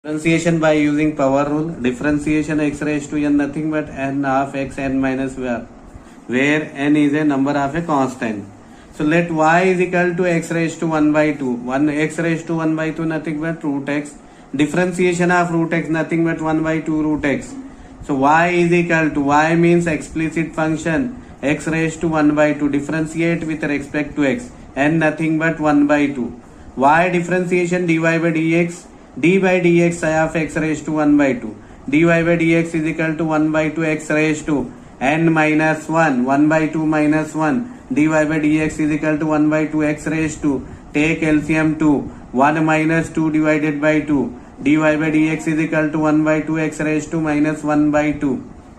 Differentiation by using power rule. Differentiation x raised to n nothing but n of x n minus where n is a number of a constant. So let y is equal to x raised to 1 by 2. 1 x raised to 1 by 2 nothing but root x. Differentiation of root x nothing but 1 by 2 root x. So y is equal to y means explicit function x raised to 1 by 2. Differentiate with respect to x. N nothing but 1 by 2. Y differentiation dy by dx. D by dx I of x raised to 1 by 2. dy by dx is equal to 1 by 2 x raised to n minus 1. 1 by 2 minus 1. dy by dx is equal to 1 by 2 x raised to, take LCM 2. 1 minus 2 divided by 2. dy by dx is equal to 1 by 2 x raised to minus 1 by 2.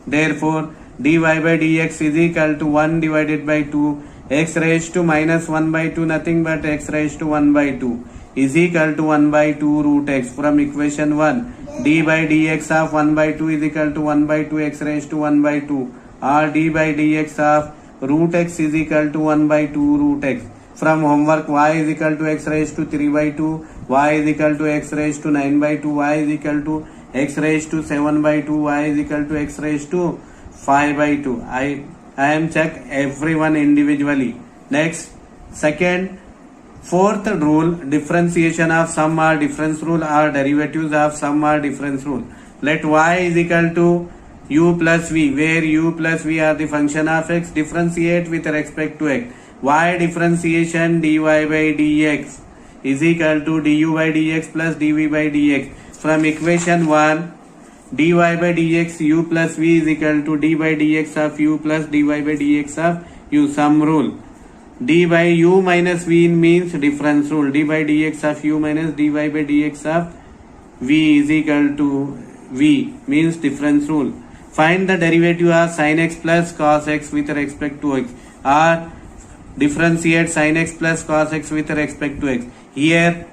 Therefore, dy by dx is equal to 1 divided by 2 x raised to minus 1 by 2 nothing but x raised to 1 by 2 is equal to 1 by 2 root x. From equation 1, d by dx of 1 by 2 is equal to 1 by 2 x raised to 1 by 2, or d by dx of root x is equal to 1 by 2 root x. From homework, y is equal to x raised to 3 by 2, y is equal to x raised to 9 by 2, y is equal to x raised to 7 by 2, y is equal to x raised to 5 by 2. I am check everyone individually. Next, fourth rule, differentiation of sum or difference rule, or derivatives of sum or difference rule. Let y is equal to u plus v, where u plus v are the function of x. Differentiate with respect to x. Y differentiation dy by dx is equal to du by dx plus dv by dx. From equation 1, dy by dx u plus v is equal to d by dx of u plus dy by dx of u. Sum rule. d by u minus v means difference rule. d by dx of u minus dy by dx of v is equal to v means difference rule. Find the derivative of sin x plus cos x with respect to x, or differentiate sin x plus cos x with respect to x. Here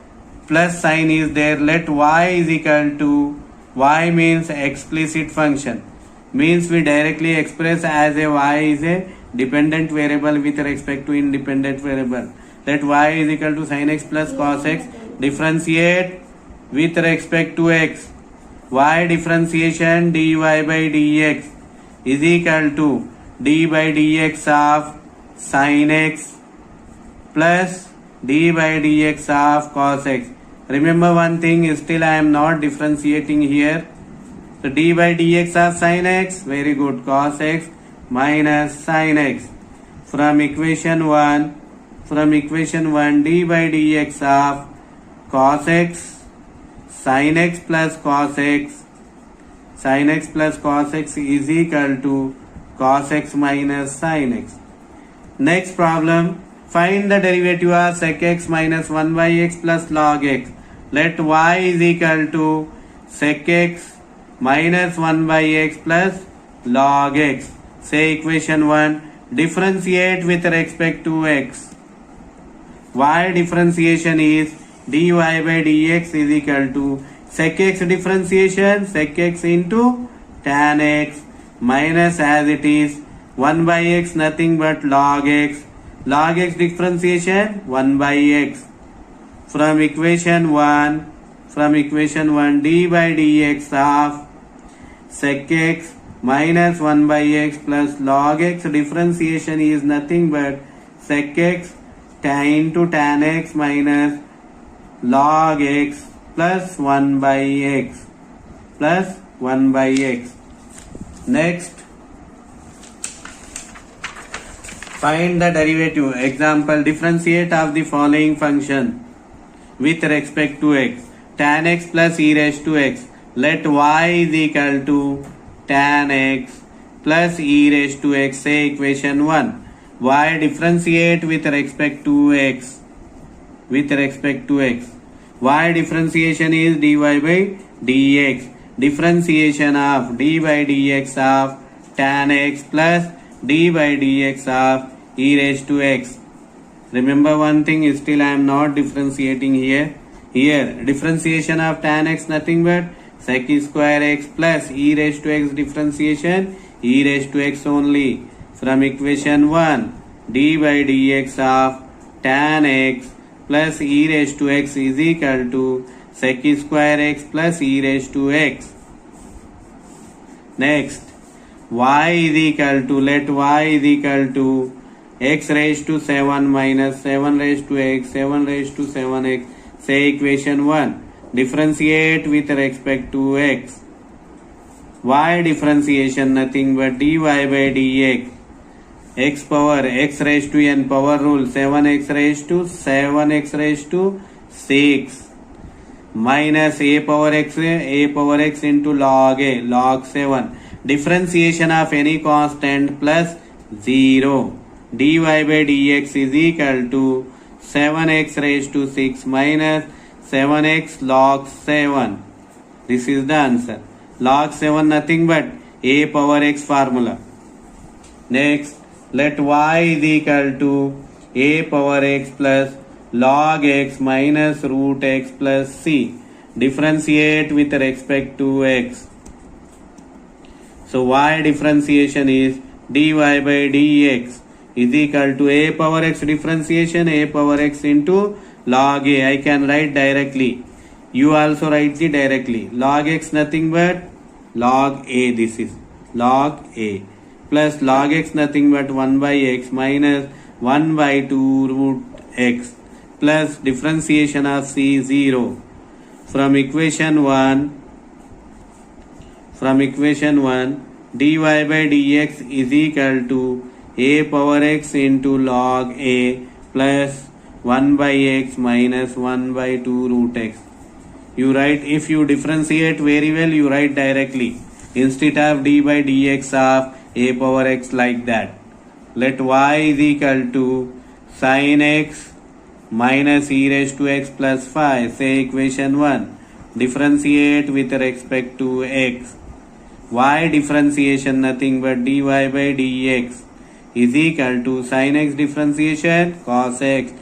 plus sign is there. Let y is equal to, y means explicit function, means we directly express as a y is a dependent variable with respect to independent variable. Let y is equal to sin x plus cos x. Differentiate with respect to x. Y differentiation dy by dx is equal to d by dx of sin x plus d by dx of cos x. Remember one thing, still I am not differentiating here. So d by dx of sin x, very good, cos x minus sin x. From equation 1, d by dx of cos x, sin x plus cos x, is equal to cos x minus sin x. Next problem, find the derivative of sec x minus 1 by x plus log x. Let y is equal to sec x minus 1 by x plus log x. Say equation 1, differentiate with respect to x. Y differentiation is dy by dx is equal to sec x differentiation, sec x into tan x, minus as it is 1 by x nothing but log x. Log x differentiation 1 by x. From equation 1, d by dx of sec x minus 1 by x plus log x differentiation is nothing but sec x into tan x minus log x plus 1 by x. Next, find the derivative. Example, differentiate of the following function with respect to x. Tan x plus e raised to x. Let y is equal to tan x plus e raised to x. Say equation 1. Y differentiate with respect to x. Y differentiation is dy by dx. Differentiation of d by dx of tan x plus d by dx of e raised to x. Remember one thing, still I am not differentiating here. Here, differentiation of tan x nothing but sec square x plus e raised to x differentiation, e raised to x only. From equation 1, d by dx of tan x plus e raised to x is equal to sec square x plus e raised to x. Next, y is equal to, let y is equal to x raised to 7 minus 7 raised to x, 7 raised to 7x. Say equation 1. Differentiate with respect to x. Y differentiation nothing but dy by dx. X power x raised to n power rule, 7x raised to 6 minus a power x into log a, log 7. Differentiation of any constant plus 0. dy by dx is equal to 7x raised to 6 minus 7x log 7. This is the answer. Log 7 nothing but a power x formula. Next, let y is equal to a power x plus log x minus root x plus c. Differentiate with respect to x. So y differentiation is dy by dx is equal to a power x differentiation, a power x into log a. I can write directly. You also write the directly. Log x nothing but log a. This is log a plus log x nothing but 1 by x minus 1 by 2 root x plus differentiation of c 0. From equation 1 dy by dx is equal to a power x into log a plus 1 by x minus 1 by 2 root x. You write, if you differentiate very well, you write directly instead of d by dx of a power x like that. Let y is equal to sin x minus e raised to x plus 5. Say equation 1. Differentiate with respect to x. Y differentiation nothing but dy by dx is equal to sin x differentiation cos x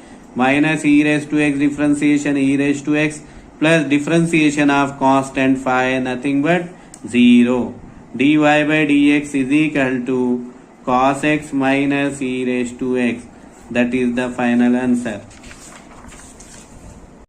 minus e raised to x differentiation e raised to x plus differentiation of constant phi nothing but 0. dy by dx is equal to cos x minus e raised to x. That is the final answer.